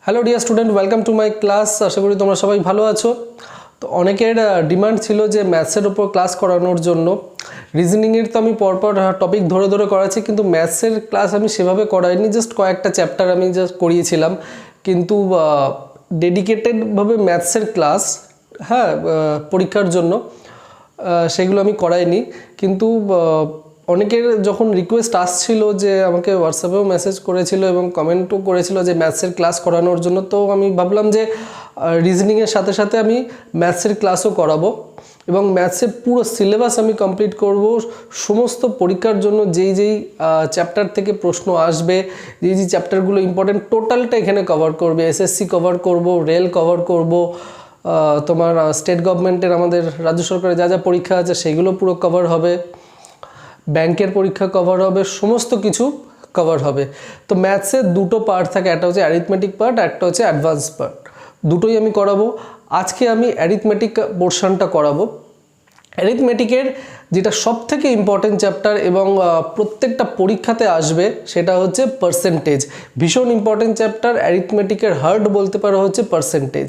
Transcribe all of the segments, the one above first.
Hello dear student, welcome to my class. আশা করি তোমরা সবাই ভালো আছো। তো অনেকের ডিমান্ড ছিল যে ম্যাথসের উপর ক্লাস করানোর জন্য। রিজনিংয়ের তো আমি পরপর টপিক ধরে ধরে করাচ্ছি, কিন্তু ম্যাথসের ক্লাস আমি সেভাবে করাইনি, জাস্ট কয়েকটা চ্যাপ্টার আমি জাস্ট করিয়েছিলাম, কিন্তু ডেডিকেটেডভাবে ম্যাথসের ক্লাস পরীক্ষার জন্য সেগুলো আমি করাইনি। কিন্তু অনেকের যখন রিকোয়েস্ট আসছিল যে আমাকে হোয়াটসঅ্যাপেও মেসেজ করেছিল এবং কমেন্টও করেছিল যে ম্যাথসের ক্লাস করানোর জন্য, তো আমি ভাবলাম যে রিজনিংয়ের সাথে সাথে আমি ম্যাথসের ক্লাসও করাবো এবং ম্যাথসের পুরো সিলেবাস আমি কমপ্লিট করব। সমস্ত পরীক্ষার জন্য যেই চ্যাপ্টার থেকে প্রশ্ন আসবে, যেই চ্যাপ্টারগুলো ইম্পর্টেন্ট, টোটালটা এখানে কভার করবে। এসএসসি কভার করব, রেল কভার করব, তোমার স্টেট গভর্নমেন্টের আমাদের রাজ্য সরকারের যা যা পরীক্ষা আছে সেগুলো পুরো কভার হবে, ব্যাংকের পরীক্ষা কভার হবে, সমস্ত কিছু কভার হবে। তো ম্যাথসের দুটো পার্ট থাকে, একটা হচ্ছে অ্যারিথমেটিক পার্ট, একটা হচ্ছে অ্যাডভান্স পার্ট। দুটোই আমি করাবো। আজকে আমি অ্যারিথমেটিক পোর্শনটা করাবো। অ্যারিথমেটিকের যেটা সবথেকে ইম্পর্টেন্ট চ্যাপ্টার এবং প্রত্যেকটা পরীক্ষাতে আসবে সেটা হচ্ছে পার্সেন্টেজ। ভীষণ ইম্পর্টেন্ট চ্যাপ্টার। অ্যারিথমেটিকের হার্ট বলতে পারো হচ্ছে পার্সেন্টেজ।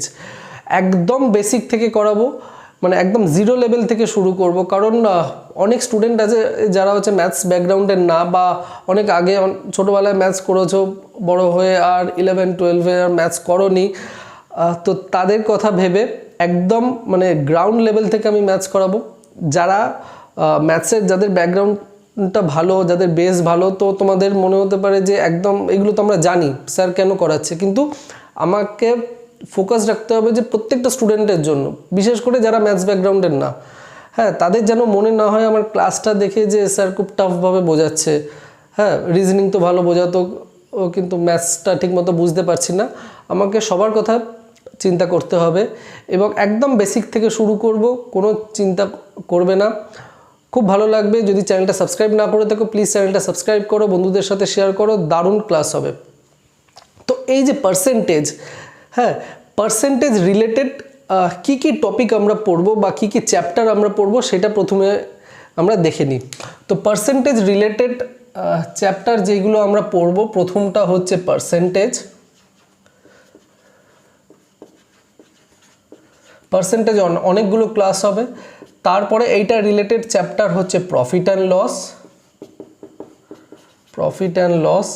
একদম বেসিক থেকে করাবো, মানে একদম জিরো লেভেল থেকে শুরু করব, কারণ অনেক স্টুডেন্ট আছে যারা হচ্ছে ম্যাথস ব্যাকগ্রাউন্ডের না, বা অনেক আগে ছোটোবেলায় ম্যাথস করেছো, বড় হয়ে আর 11-12 আর ম্যাথস করোনি। তো তাদের কথা ভেবে একদম মানে গ্রাউন্ড লেভেল থেকে আমি ম্যাথস করাবো। যারা ম্যাথসের যাদের ব্যাকগ্রাউন্ডটা ভালো, যাদের বেস ভালো, তো তোমাদের মনে হতে পারে যে একদম এগুলো তো আমরা জানি, স্যার কেন করাচ্ছে, কিন্তু আমাকে ফোকাস রাখতে হবে যে প্রত্যেকটা স্টুডেন্টের জন্য, বিশেষ করে যারা ম্যাথস ব্যাকগ্রাউন্ডের না, তাদের যেন মনে না হয় আমার ক্লাসটা দেখে যে স্যার খুব টাফভাবে বোঝাচ্ছে। রিজনিং তো ভালো বোঝাতো, কিন্তু ম্যাথসটা ঠিকমতো বুঝতে পারছি না। আমাকে সবার কথা চিন্তা করতে হবে এবং একদম বেসিক থেকে শুরু করব, কোনো চিন্তা করবে না, খুব ভালো লাগবে। যদি চ্যানেলটা সাবস্ক্রাইব না করে থাকো, প্লিজ চ্যানেলটা সাবস্ক্রাইব করো, বন্ধুদের সাথে শেয়ার করো, দারুণ ক্লাস হবে। তো এই যে পার্সেন্টেজ, পার্সেন্টেজ রিলেটেড কী কী টপিক আমরা পড়বো বা কী কী চ্যাপ্টার আমরা পড়বো সেটা প্রথমে আমরা দেখে নিই। তো পার্সেন্টেজ রিলেটেড চ্যাপ্টার যেগুলো আমরা পড়বো, প্রথমটা হচ্ছে পার্সেন্টেজ। পার্সেন্টেজ অনেকগুলো ক্লাস হবে। তারপরে এইটা রিলেটেড চ্যাপ্টার হচ্ছে profit and loss, profit and loss.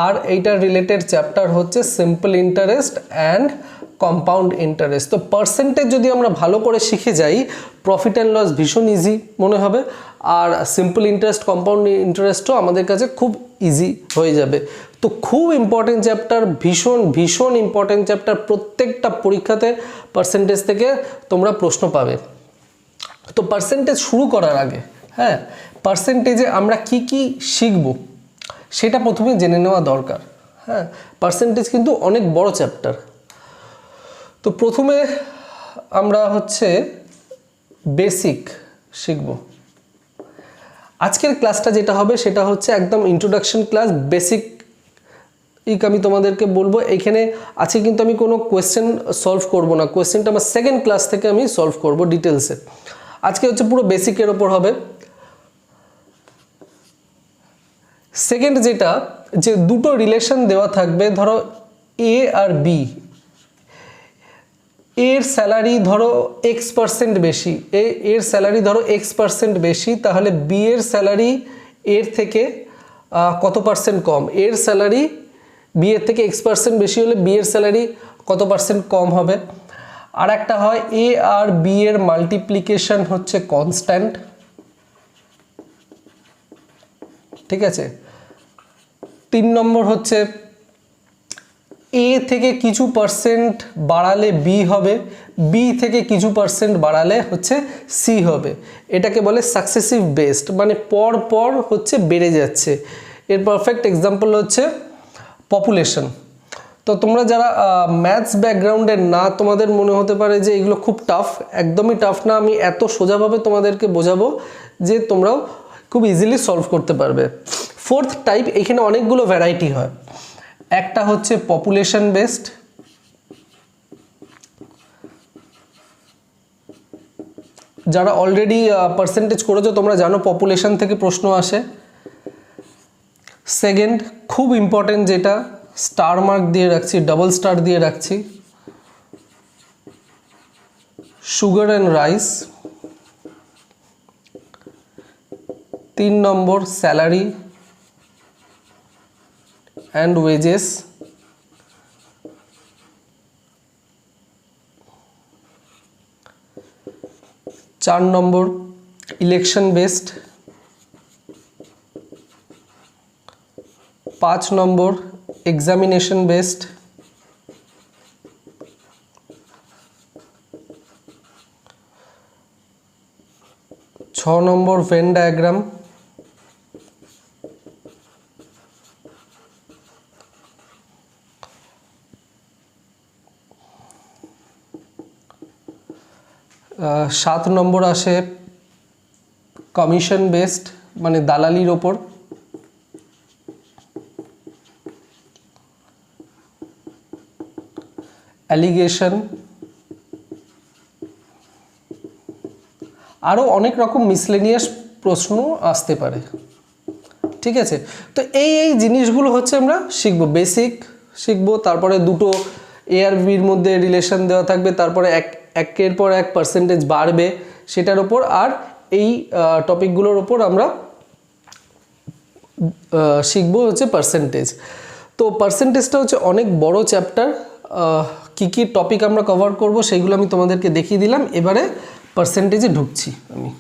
আর এইটা রিলেটেড চ্যাপ্টার হচ্ছে simple interest and compound interest. তো পার্সেন্টেজ যদি আমরা ভালো করে শিখে যাই, প্রফিট অ্যান্ড লস ভীষণ ইজি মনে হবে, আর সিম্পল ইন্টারেস্ট, কম্পাউন্ড ইন্টারেস্টও আমাদের কাছে খুব ইজি হয়ে যাবে। তো খুব ইম্পর্টেন্ট চ্যাপ্টার, ভীষণ ভীষণ ইম্পর্টেন্ট চ্যাপ্টার। প্রত্যেকটা পরীক্ষাতে পার্সেন্টেজ থেকে তোমরা প্রশ্ন পাবে। তো পার্সেন্টেজ শুরু করার আগে পার্সেন্টেজে আমরা কি কি শিখব সেটা প্রথমে জেনে নেওয়া দরকার। পার্সেন্টেজ কিন্তু অনেক বড় চ্যাপ্টার। তো প্রথমে আমরা হচ্ছে বেসিক শিখব। আজকের ক্লাসটা যেটা হবে সেটা হচ্ছে একদম ইন্ট্রোডাকশন ক্লাস, বেসিক আমি তোমাদেরকে বলবো। এখানে আছে কিন্তু আমি কোনো কোয়েশ্চেন সলভ করব না, কোয়েশ্চেনটা আমার সেকেন্ড ক্লাস থেকে আমি সলভ করব ডিটেলসে। আজকে হচ্ছে পুরো বেসিকের ওপর হবে। সেকেন্ড যেটা, যে দুটো রিলেশন দেওয়া থাকবে, ধরো এ আর বি, এর স্যালারি ধরো X% বেশি, এর স্যালারি ধরো X% বেশি, তাহলে বি এর স্যালারি এর থেকে কত পার্সেন্ট কম, এর স্যালারি বি এর থেকে X% বেশি হলে বি এর স্যালারি কত পার্সেন্ট কম হবে। আর একটা হয় এ আর বি এর মাল্টিপ্লিকেশন হচ্ছে কনস্ট্যান্ট, ঠিক আছে। 3 নম্বর হচ্ছে এ থেকে কিছু পার্সেন্ট বাড়ালে বি হবে, বি থেকে কিছু পার্সেন্ট বাড়ালে হচ্ছে সি হবে। এটাকে বলে সাকসেসিভ বেসড, মানে পর পর হচ্ছে বেড়ে যাচ্ছে। এর পারফেক্ট এক্সাম্পল হচ্ছে পপুলেশন। তো তোমরা যারা ম্যাথস ব্যাকগ্রাউন্ডের না, তোমাদের মনে হতে পারে যে এগুলো খুব টাফ। একদমই টাফ না, আমি এত সোজাভাবে তোমাদেরকে বোঝাবো যে তোমরাও খুব ইজিলি সলভ করতে পারবে। ফোর্থ টাইপ, এখানে অনেকগুলো ভ্যারাইটি হয়। একটা হচ্ছে পপুলেশন বেসড, যারা অলরেডি পার্সেন্টেজ করেছো তোমরা জানো পপুলেশন থেকে প্রশ্ন আসে। সেকেন্ড খুব ইম্পর্টেন্ট যেটা স্টার মার্ক দিয়ে রাখছি, ডাবল স্টার দিয়ে রাখছি। Sugar and rice. 3 number salary and wages. 4 number election based. 5 number examination based. 6 number Venn diagram. 7 number আসে কমিশন বেসড, মানে দালালির ওপর। 'অ্যালিগেশন। আরও অনেক রকম মিসলেনিয়াস প্রশ্ন আসতে পারে, ঠিক আছে। তো এই জিনিসগুলো হচ্ছে আমরা শিখব, বেসিক শিখব, তারপরে দুটো এ আর বির মধ্যে রিলেশন দেওয়া থাকবে, তারপরে একের পর এক পার্সেন্টেজ বাড়বে সেটার ওপর, আর এই টপিকগুলোর ওপর আমরা শিখব হচ্ছে পার্সেন্টেজ। তো পার্সেন্টেজটা হচ্ছে অনেক বড় চ্যাপ্টার, কী কী টপিক আমরা কভার করব সেইগুলো আমি তোমাদেরকে দেখিয়ে দিলাম। এবারে পার্সেন্টেজে ঢুকছি আমি।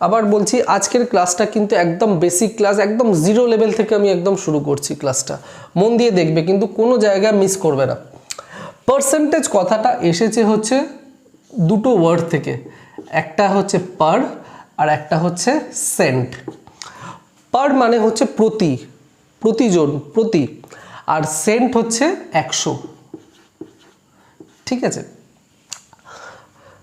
আবার বলছি, আজকের ক্লাসটা কিন্তু একদম বেসিক ক্লাস, একদম জিরো লেভেল থেকে আমি একদম শুরু করছি ক্লাসটা। মন দিয়ে দেখবে, কিন্তু কোনো জায়গা মিস করবে না। পার্সেন্টেজ কথাটা এসেছে হচ্ছে দুটো ওয়ার্ড থেকে, একটা হচ্ছে পার আর একটা হচ্ছে সেন্ট। পার মানে হচ্ছে প্রতি, প্রতিজন, প্রতি, আর সেন্ট হচ্ছে 100, ঠিক আছে।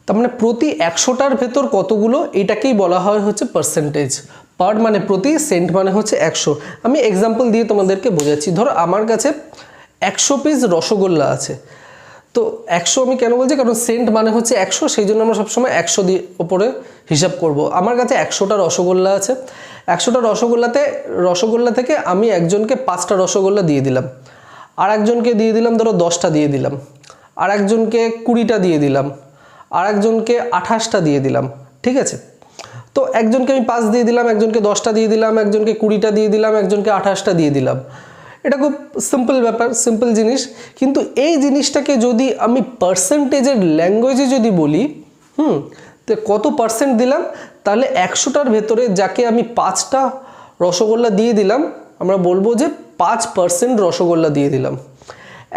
তার মানে প্রতি 100টার ভেতর কতগুলো, এটাকেই বলা হয় হচ্ছে পার্সেন্টেজ। পার মানে প্রতি, সেন্ট মানে হচ্ছে 100। আমি এক্সাম্পল দিয়ে তোমাদেরকে বোঝাচ্ছি। ধরো আমার কাছে 100 পিস রসগোল্লা আছে। তো 100 আমি কেন বলছি, কারণ সেন্ট মানে হচ্ছে 100, সেই জন্য আমরা সবসময় 100 দিয়ে ওপরে হিসাব করব। আমার কাছে 100টা রসগোল্লা আছে। 100টা রসগোল্লা থেকে আমি একজনকে 5টা রসগোল্লা দিয়ে দিলাম, আর একজনকে দিয়ে দিলাম ধরো 10টা দিয়ে দিলাম, আর একজনকে 20টা দিয়ে দিলাম, আর একজনকে 28টা দিয়ে দিলাম, ঠিক আছে। তো একজনকে আমি 5 দিয়ে দিলাম, একজনকে 10টা দিয়ে দিলাম, একজনকে 20টা দিয়ে দিলাম, একজনকে 28টা দিয়ে দিলাম। এটা খুব সিম্পল ব্যাপার, সিম্পল জিনিস। কিন্তু এই জিনিসটাকে যদি আমি পার্সেন্টেজের ল্যাঙ্গুয়েজে যদি বলি, তো কত পার্সেন্ট দিলাম, তাহলে 100টার ভেতরে যাকে আমি 5টা রসগোল্লা দিয়ে দিলাম, আমরা বলবো যে 5% রসগোল্লা দিয়ে দিলাম।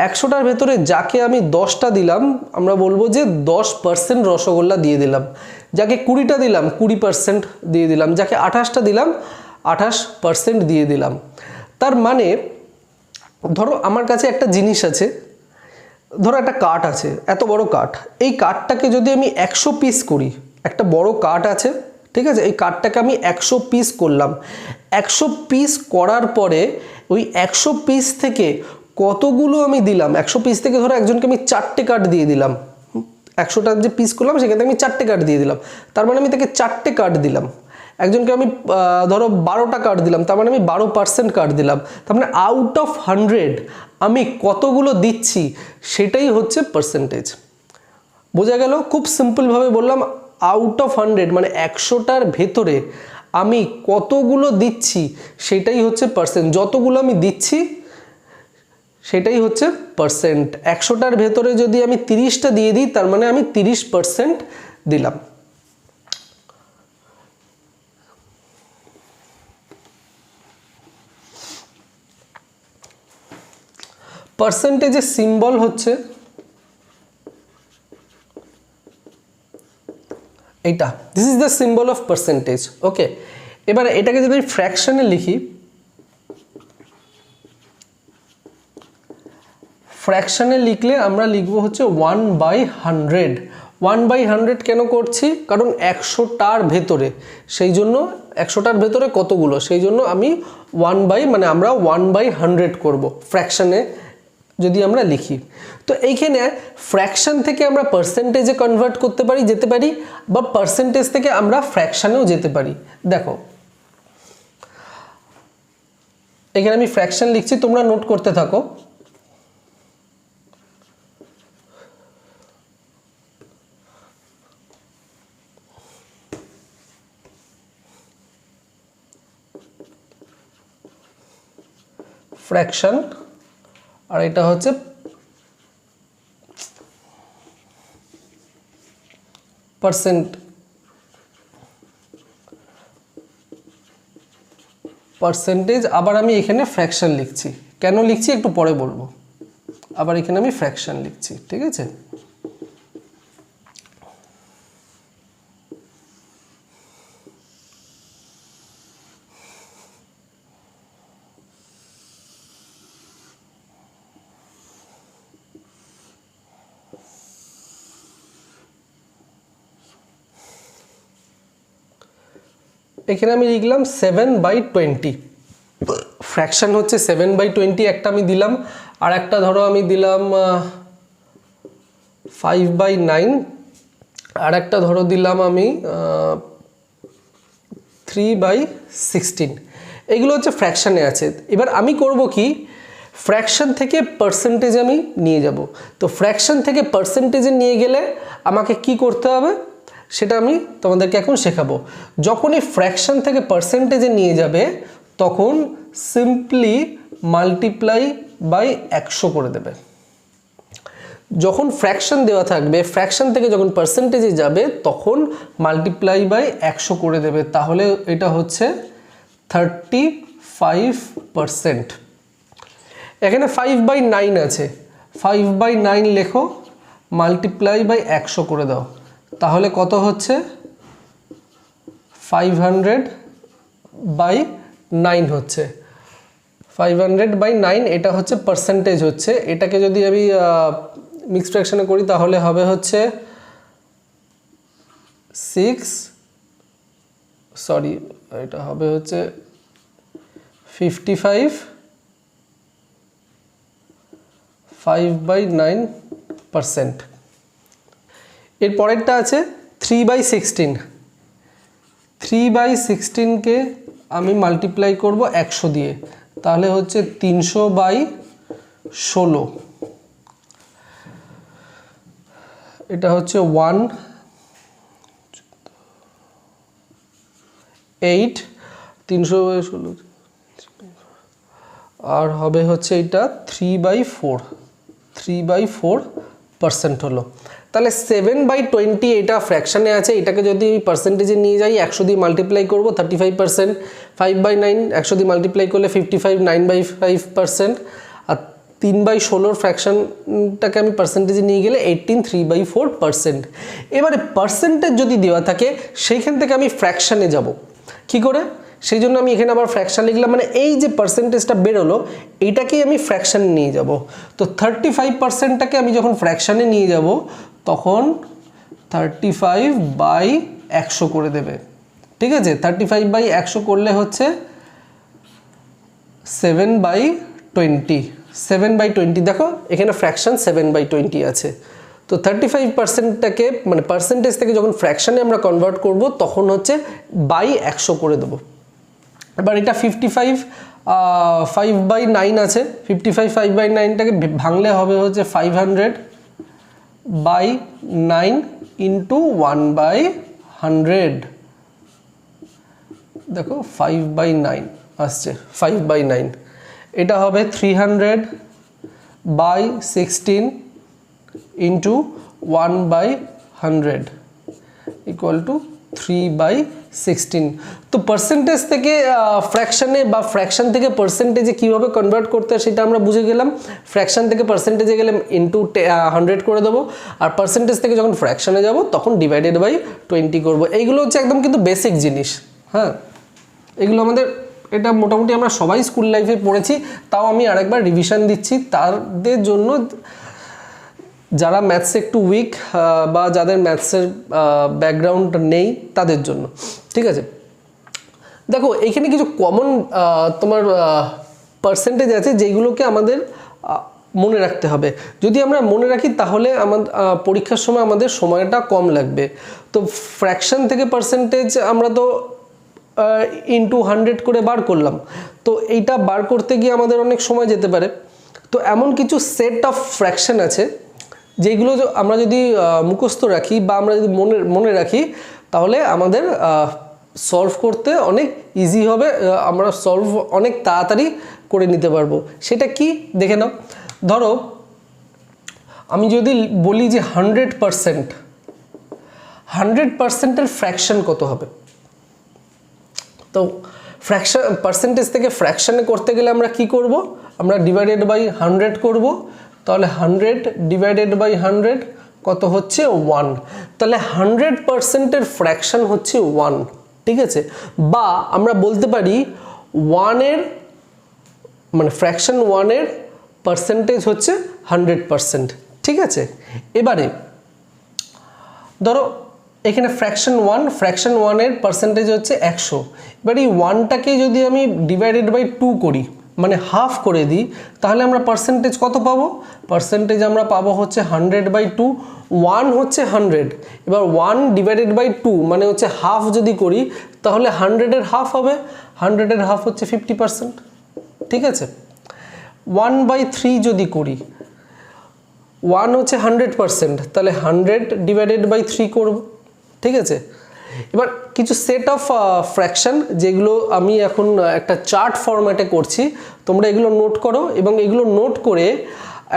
100টার ভেতরে যাকে আমি 10টা দিলাম, আমরা বলবো যে 10% রসগোল্লা দিয়ে দিলাম। যাকে 20টা দিলাম, 20% দিয়ে দিলাম। যাকে 28টা দিলাম, 28% দিয়ে দিলাম। তার মানে ধরো আমার কাছে একটা জিনিস আছে, ধরো একটা কাঠ আছে, এত বড় কাঠ। এই কাঠটাকে যদি আমি 100 পিস করি, একটা বড় কাঠ আছে, ঠিক আছে, এই কাঠটাকে আমি 100 পিস করলাম। 100 পিস করার পরে ওই 100 পিস থেকে কতগুলো আমি দিলাম, 100 পিস থেকে ধরো একজনকে আমি 4টে কাঠ দিয়ে দিলাম। 100টা যে পিস করলাম সেখান থেকে আমি 4টে কাঠ দিয়ে দিলাম, তার মানে আমি তাকে 4টে কাঠ দিলাম। একজনকে আমি ধরো 12টা কাঠ দিলাম, তার মানে আমি 12% কাঠ দিলাম। তার মানে আউট অফ 100 আমি কতগুলো দিচ্ছি, সেটাই হচ্ছে পার্সেন্টেজ। বোঝা গেল? খুব সিম্পলভাবে বললাম, আউট অফ 100 মানে 100টার ভেতরে আমি কতগুলো দিচ্ছি সেটাই হচ্ছে পার্সেন্ট। যতগুলো আমি দিচ্ছি সেটাই হচ্ছে পার্সেন্ট। 100টার ভেতরে যদি আমি 30টা দিয়ে দিই, তার মানে আমি 30% দিলাম। পার্সেন্টেজের সিম্বল হচ্ছে এইটা, this is the symbol of percentage. Okay, এবারে এটাকে যদি আমি ফ্র্যাকশনে লিখি, ফ্র্যাকশনে লিখলে আমরা লিখবো হচ্ছে 1/100। 1/100 কেন করছি, কারণ 100টার ভেতরে, সেই জন্য 100টার ভেতরে কতগুলো, সেই জন্য আমি মানে আমরা 1/100 করব ফ্র্যাকশনে যদি আমরা লিখি। তো এইখানে ফ্র্যাকশন থেকে আমরা পার্সেন্টেজে কনভার্ট করতে পারি, যেতে পারি, বা পার্সেন্টেজ থেকে আমরা ফ্র্যাকশনেও যেতে পারি। দেখো এখানে আমি ফ্র্যাকশন লিখছি, তোমরা নোট করতে থাকো। ফ্র্যাকশন, আর এটা হচ্ছে পার্সেন্টেজ। আবার আমি এখানে ফ্র্যাকশন লিখছি, কেন লিখছি একটু পরে বলবো। আবার এখানে আমি ফ্র্যাকশন লিখছি, ঠিক আছে। এখানে আমি লিখলাম 7/20। ফ্র্যাকশন হচ্ছে 7/20, একটা আমি দিলাম। আর একটা ধরো আমি দিলাম 5/9, আর একটা ধরো দিলাম আমি 3/16। এগুলো হচ্ছে ফ্র্যাকশানে আছে। এবার আমি করব কি, ফ্র্যাকশন থেকে পার্সেন্টেজ আমি নিয়ে যাব। তো ফ্র্যাকশন থেকে পার্সেন্টেজে নিয়ে গেলে আমাকে কি করতে হবে সেটা আমি তোমাদেরকে এখন শেখাবো। যখনই ফ্র্যাকশন থেকে পার্সেন্টেজে নিয়ে যাবে তখন সিম্পলি মাল্টিপ্লাই বাই 100 করে দেবে। যখন ফ্র্যাকশন দেওয়া থাকবে, ফ্র্যাকশন থেকে যখন পার্সেন্টেজে যাবে তখন মাল্টিপ্লাই বাই 100 করে দেবে। তাহলে এটা হচ্ছে 35%। এখানে 5/9 আছে, 5/9 লেখো, মাল্টিপ্লাই বাই 100 করে দাও, তাহলে কত হচ্ছে 500/9 হচ্ছে। 500/9 এটা হচ্ছে পার্সেন্টেজ হচ্ছে। এটাকে যদি আমি মিক্সড ফ্র্যাকশনে করি তাহলে হবে হচ্ছে 5/9%। এর পরেরটা আছে 3/16। 3/16কে আমি মাল্টিপ্লাই করব 100 দিয়ে, তাহলে হচ্ছে 300/16। এটা হচ্ছে 1/8, 300/16, আর হবে হচ্ছে এটা 3/4% হলো। তাহলে 7/20 এটা ফ্র্যাকশানে আছে, এটাকে যদি পার্সেন্টেজে নিয়ে যাই 100 দিয়ে মাল্টিপ্লাই করব 35%। 5/9 100 দিয়ে মাল্টিপ্লাই করলে 55, 9/5%। আর 3/16 ফ্র্যাকশনটাকে আমি পার্সেন্টেজে নিয়ে গেলে 18, 3/4%। এবারে পার্সেন্টেজ যদি দেওয়া থাকে সেইখান থেকে আমি ফ্র্যাকশানে যাব কি করে, সেই জন্য আমি এখানে আবার ফ্র্যাকশন লিখলাম। মানে এই যে পার্সেন্টেজটা বেরোলো এইটাকেই আমি ফ্র্যাকশানে নিয়ে যাব। তো 35%টাকে আমি যখন ফ্র্যাকশানে নিয়ে যাব তখন 35/100 করে দেবে, ঠিক আছে। 35/100 করলে হচ্ছে 7/20। 7/20 দেখো এখানে ফ্র্যাকশন 7/20 আছে। তো 35%টাকে মানে পার্সেন্টেজ থেকে যখন ফ্র্যাকশানে আমরা কনভার্ট করব তখন হচ্ছে বাই 100 করে দেবো। এবার এটা 55 5/9 আছে, 55 5/9টাকে ভাঙলে হবে হচ্ছে 500/9 ইন্টু 1/100। দেখো 5/9 আসছে, 5/9। এটা হবে 300/16 ইন্টু 1/100 ইকুয়াল টু 3/16। তো পার্সেন্টেজ থেকে ফ্র্যাকশানে বা ফ্র্যাকশন থেকে পার্সেন্টেজে কীভাবে কনভার্ট করতে হয় সেটা আমরা বুঝে গেলাম। ফ্র্যাকশন থেকে পার্সেন্টেজে গেলে ইন্টু 100 করে দেবো, আর পার্সেন্টেজ থেকে যখন ফ্র্যাকশানে যাব তখন ডিভাইডেড বাই 20 করবো। এইগুলো হচ্ছে একদম কিন্তু বেসিক জিনিস। হ্যাঁ, এগুলো আমাদের এটা মোটামুটি আমরা সবাই স্কুল লাইফে পড়েছি, তাও আমি আরেকবার রিভিশন দিচ্ছি তাদের জন্য যারা ম্যাথসে একটু উইক বা যাদের ম্যাথসের ব্যাকগ্রাউন্ড নেই তাদের জন্য, ঠিক আছে। দেখো এইখানে কিছু কমন তোমার পার্সেন্টেজ আছে যেগুলোকে আমাদের মনে রাখতে হবে। যদি আমরা মনে রাখি তাহলে আমাদের পরীক্ষার সময় আমাদের সময়টা কম লাগবে। তো ফ্র্যাকশন থেকে পার্সেন্টেজ আমরা তো ইন্টু 100 করে বার করলাম। তো এইটা বার করতে গিয়ে আমাদের অনেক সময় যেতে পারে। তো এমন কিছু সেট অফ ফ্র্যাকশন আছে যেগুলো আমরা যদি মুখস্থ রাখি বা আমরা যদি মনে রাখি, তাহলে আমাদের সলভ করতে অনেক ইজি হবে, আমরা সলভ অনেক তাড়াতাড়ি করে নিতে পারবো। সেটা কি দেখে নাও। ধরো আমি যদি বলি যে 100%-এর ফ্র্যাকশন কত হবে। তো ফ্র্যাকশন পার্সেন্টেজ থেকে ফ্র্যাকশনে করতে গেলে আমরা কি করব, আমরা ডিভাইডেড বাই 100 করব। তাহলে 100 ডিভাইডেড বাই 100 কত হচ্ছে 1। তাহলে 100%-এর ফ্র্যাকশন হচ্ছে 1, ঠিক আছে। বা আমরা বলতে পারি 1-এর মানে ফ্র্যাকশন 1-এর পার্সেন্টেজ হচ্ছে 100%, ঠিক আছে। এবারে ধরো এখানে ফ্র্যাকশন 1-এর পার্সেন্টেজ হচ্ছে 100। এবার এই 1টাকে যদি আমি ডিভাইডেড বাই 2 করি, মানে হাফ করে দিই, তাহলে আমরা পার্সেন্টেজ কত পাবো? পার্সেন্টেজ আমরা পাবো হচ্ছে 100/2। 1 হচ্ছে 100, এবার 1 ডিভাইডেড বাই 2 মানে হচ্ছে হাফ যদি করি, তাহলে 100-এর হাফ হবে। 100-এর হাফ হচ্ছে 50%, ঠিক আছে। 1/3 যদি করি, 1 হচ্ছে 100%, তাহলে 100 ডিভাইডেড বাই 3 করব, ঠিক আছে। এবার কিছু সেট অফ ফ্র্যাকশন যেগুলো আমি এখন একটা চার্ট ফরম্যাটে করছি, তোমরা এগুলো নোট করো এবং এগুলো নোট করে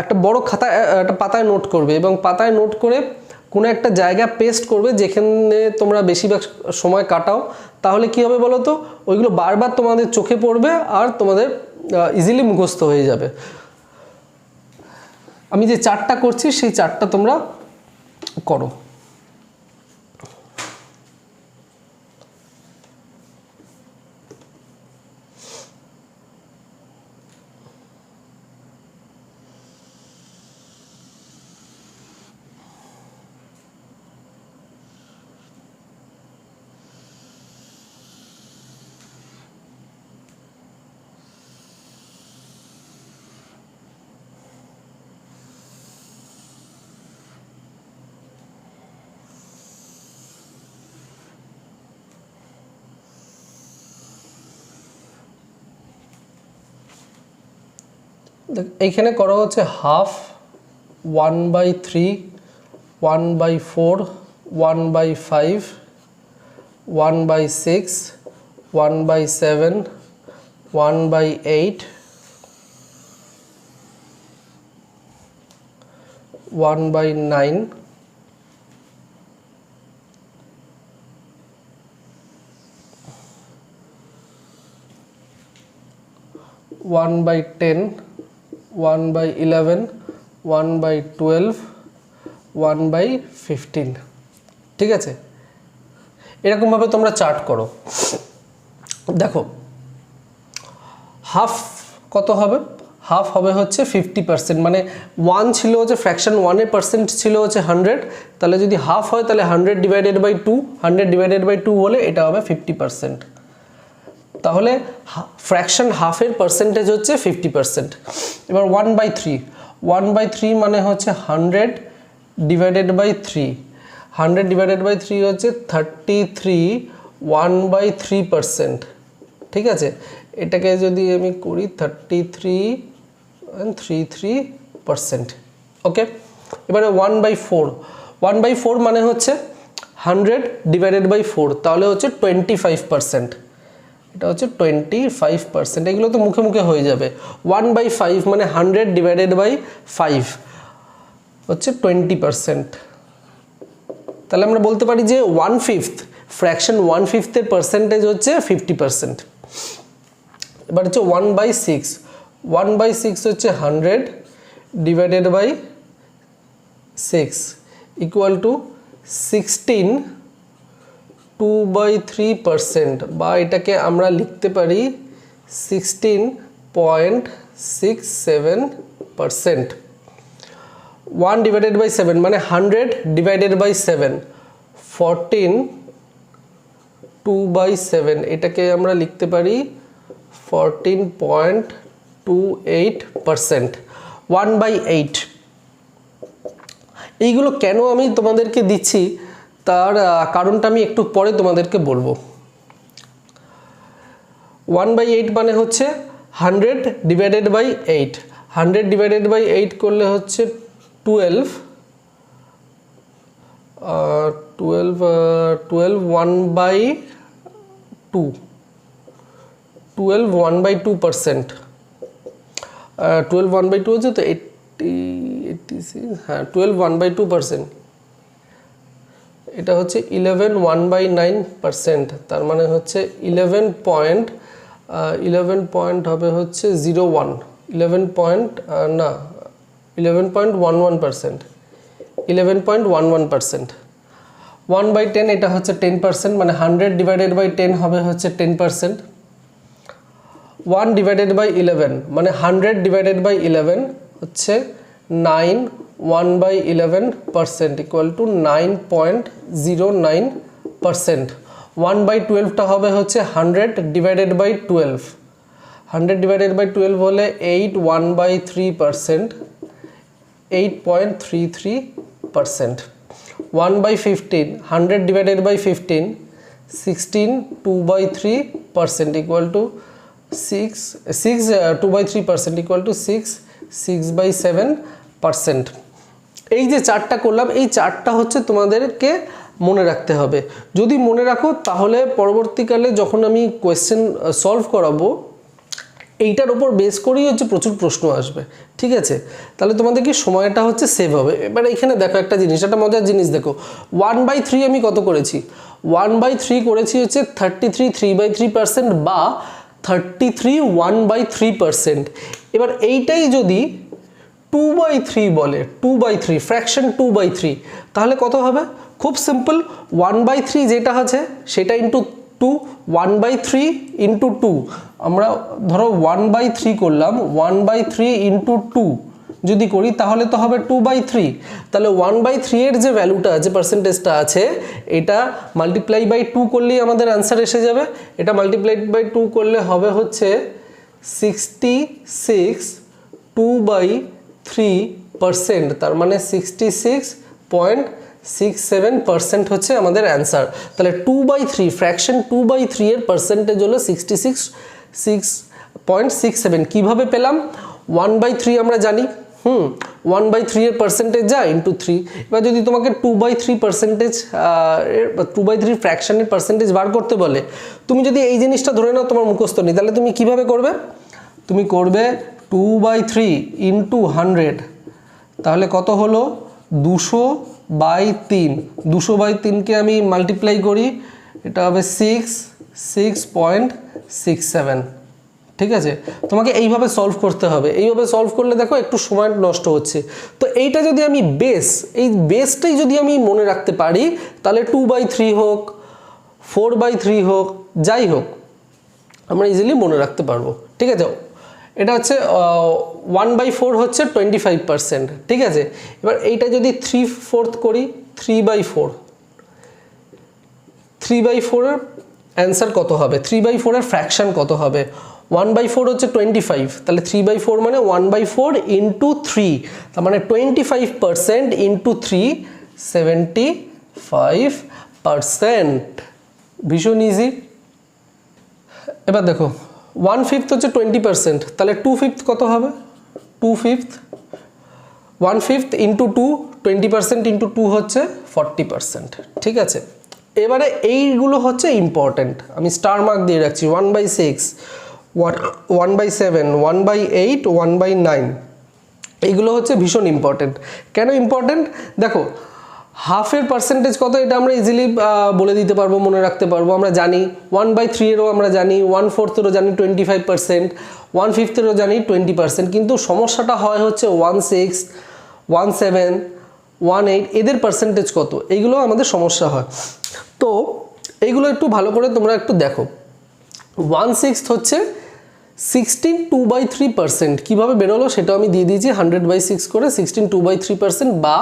একটা বড় খাতায় একটা পাতায় নোট করবে এবং পাতায় নোট করে কোনো একটা জায়গা পেস্ট করবে যেখানে তোমরা বেশিরভাগ সময় কাটাও। তাহলে কি হবে বলো তো, ওইগুলো বারবার তোমাদের চোখে পড়বে আর তোমাদের ইজিলি মুখস্থ হয়ে যাবে। আমি যে চার্টটা করছি সেই চার্টটা তোমরা করো। এইখানে করা হচ্ছে হাফ, 1/3, 1/4, 1/5, 1/6, 1/7, 1/8, 1/9, 1/10, 1/11, 1/12, 1/15, ঠিক আছে। এরকমভাবে তোমরা চার্ট করো। দেখো হাফ কত হবে, হাফ হবে হচ্ছে 50%, মানে 1 ছিল হচ্ছে ফ্র্যাকশন 1-এর পার্সেন্ট ছিল হচ্ছে 100, তাহলে যদি হাফ হয় তাহলে 100 ডিভাইডেড বাই 2, 100 ডিভাইডেড বাই 2 হলে এটা হবে 50%। তাহলে ফ্র্যাকশন হাফের পার্সেন্টেজ হচ্ছে 50%। এবার 1/3 মানে হচ্ছে 100 ডিভাইডেড বাই 3, 100 ডিভাইডেড বাই 3 হচ্ছে 33, 1/3%, ঠিক আছে। এটাকে যদি আমি করি 33.33%, ওকে। এবারে 1/4 মানে হচ্ছে 100 ডিভাইডেড বাই 4, তাহলে হচ্ছে 25%, এটা হচ্ছে 25%। এগুলো তো মুখে মুখে হয়ে যাবে। 1/5 মানে 100 ডিভাইডেড বাই 5 হচ্ছে 20%। তাহলে আমরা বলতে পারি যে 1/5 ফ্র্যাকশন 1/5-এর পার্সেন্টেজ হচ্ছে 50%। এবার হচ্ছে 1/6 হচ্ছে 100 ডিভাইডেড বাই 6 ইকুয়াল টু 16 2/3%, বা এটাকে আমরা লিখতে পারি 16.67%। 1 ডিভাইডেড বাই 7 মানে 100 ডিভাইডেড বাই 7, 14 2/7, এটাকে আমরা লিখতে পারি 14.28%। 1/8 এইগুলো কেন আমি তোমাদেরকে দিচ্ছি তার কারণটা আমি একটু পরে তোমাদেরকে বলবো। 1/8 মানে হচ্ছে 100 ডিভাইডেড বাই 8, 100 ডিভাইডেড বাই 8 করলে হচ্ছে 12 1/2 12 1/2%, 12 1/2 হচ্ছে তো 86, হ্যাঁ 12 1/2%, এটা হচ্ছে 11 1/9%, তার মানে হচ্ছে 11 পয়েন্ট হবে হচ্ছে 01, 11.11%, 11.11%। 1/10 এটা হচ্ছে 10%, মানে 100 ডিভাইডেড বাই 10 হবে হচ্ছে 10%। 1 ডিভাইডেড বাই 11 মানে 100 ডিভাইডেড বাই 11 হচ্ছে 9, 1/11% ইকুয়াল টু 9.09%। 1/12টা হবে হচ্ছে 100 ডিভাইডেড বাই 12, 100 ডিভাইডেড বাই 12 হলে 8, 1/3%, 8.33%। 1/15 100 divided by 15, 16, 2/3% equal to 2/3% equal to 6/7%। এই যে চারটা করলাম, এই চারটা হচ্ছে তোমাদেরকে মনে রাখতে হবে। যদি মনে রাখো তাহলে পরবর্তীকালে যখন আমি কোয়েশ্চেন সলভ করাবো এইটার উপর বেস করেই হচ্ছে প্রচুর প্রশ্ন আসবে, ঠিক আছে? তাহলে তোমাদের কি সময়টা হচ্ছে সেভ হবে। এবার এখানে দেখো একটা জিনিস, একটা মজার জিনিস দেখো, 1/3 আমি কত করেছি? 1/3 করেছি হচ্ছে 33 3/3% বা 33 1/3%। এবার এইটাই যদি 2/3 বলে, 2/3 ফ্র্যাকশন 2/3, তাহলে কত হবে? খুব সিম্পল, 1/3 যেটা আছে সেটা ইন্টু 2, 1/3 ইন্টু 2। আমরা ধরো 1/3 করলাম, 1/3 ইন্টু 2 যদি করি তাহলে তো হবে 2/3। তাহলে 1/3 এর যে ভ্যালুটা আছে, পার্সেন্টেজটা আছে, এটা মাল্টিপ্লাই বাই 2 করলেই আমাদের অ্যান্সার এসে যাবে। এটা মাল্টিপ্লাই বাই 2 করলে হবে হচ্ছে 66 2/3%, তার মানে 66.67% হচ্ছে আমাদের অ্যান্সার। তাহলে 2/3 ফ্র্যাকশন 2/3 এর পার্সেন্টেজ হলো 66.67। কিভাবে পেলাম? 1/3 আমরা জানি, 1/3 এর পার্সেন্টেজ যা ইন্টু 3। এবার যদি তোমাকে 2/3 ফ্র্যাকশনের পার্সেন্টেজ বার করতে বলে, তুমি যদি এই জিনিসটা ধরে নাও তোমার মুখস্থ নেই, তাহলে তুমি কিভাবে করবে? তুমি করবে 2/3 ইন্টু 100, তাহলে কত হলো? 200/3, 200/3কে আমি মাল্টিপ্লাই করি, এটা হবে 6.67, ঠিক আছে? তোমাকে এইভাবে সলভ করতে হবে। এইভাবে সলভ করলে দেখো একটু সময় নষ্ট হচ্ছে। তো এইটা যদি আমি এই বেসটাই যদি আমি মনে রাখতে পারি, তাহলে 2/3 হোক, 4/3 হোক, যাই হোক আমরা ইজিলি মনে রাখতে পারবো, ঠিক আছে? এটা হচ্ছে 1/4 হচ্ছে 25%, ঠিক আছে? এবার এইটা যদি 3/4 করি, 3/4, 3/4 এর অ্যান্সার কত হবে? 3/4 এর ফ্র্যাকশন কত হবে? 1/4 হচ্ছে 25, তাহলে 3/4 মানে 1/4 ইন্টু 3, তার মানে 25% ইন্টু 3, 75%। ভীষণ ইজি। এবার দেখো 1/5 হচ্ছে 20%, তাহলে 2/5 কত হবে? 2/5, 1/5 ইন্টু 2, 20% ইন্টু 2 হচ্ছে 40%, ঠিক আছে? এবারে এইগুলো হচ্ছে ইম্পর্টেন্ট, আমি স্টার মার্ক দিয়ে রাখছি। 1/6, 1/7, 1/8, 1/9, এইগুলো হচ্ছে ভীষণ ইম্পর্টেন্ট। কেন ইম্পর্টেন্ট? দেখো হাফের পার্সেন্টেজ কত এটা আমরা ইজিলি বলে দিতে পারবো, মনে রাখতে পারবো। আমরা জানি 1/3 এরও আমরা জানি, 1/4 জানি 25%, 1/5 জানি 20%, কিন্তু সমস্যাটা হয় হচ্ছে 1/6, 1/7, 1/8 এদের পার্সেন্টেজ কত, এইগুলো আমাদের সমস্যা হয়। তো এইগুলো একটু ভালো করে তোমরা একটু দেখো। 1/6 হচ্ছে 16 2/3%। কীভাবে বেরোলো সেটাও আমি দিয়ে দিয়েছি, 100/6 করে 16 2/3% বা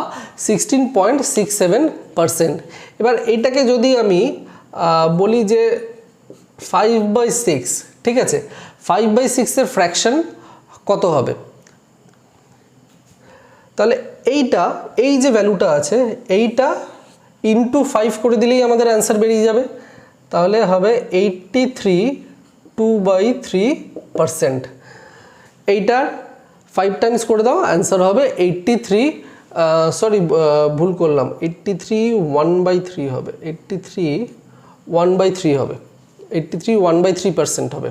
16.67%। এবার এইটাকে যদি আমি বলি যে 5/6, ঠিক আছে? 5/6 এর ফ্র্যাকশন কত হবে? তাহলে এই যে ভ্যালুটা আছে এইটা ইন্টু 5 করে দিলেই আমাদের অ্যান্সার বেরিয়ে যাবে। তাহলে হবে 83 2/3%। এইটার 5 টাইমস করে দাও, অ্যান্সার হবে 83, সরি ভুল করলাম, 83 1/3 হবে, 83 1/3 হবে, 83 1/3% হবে।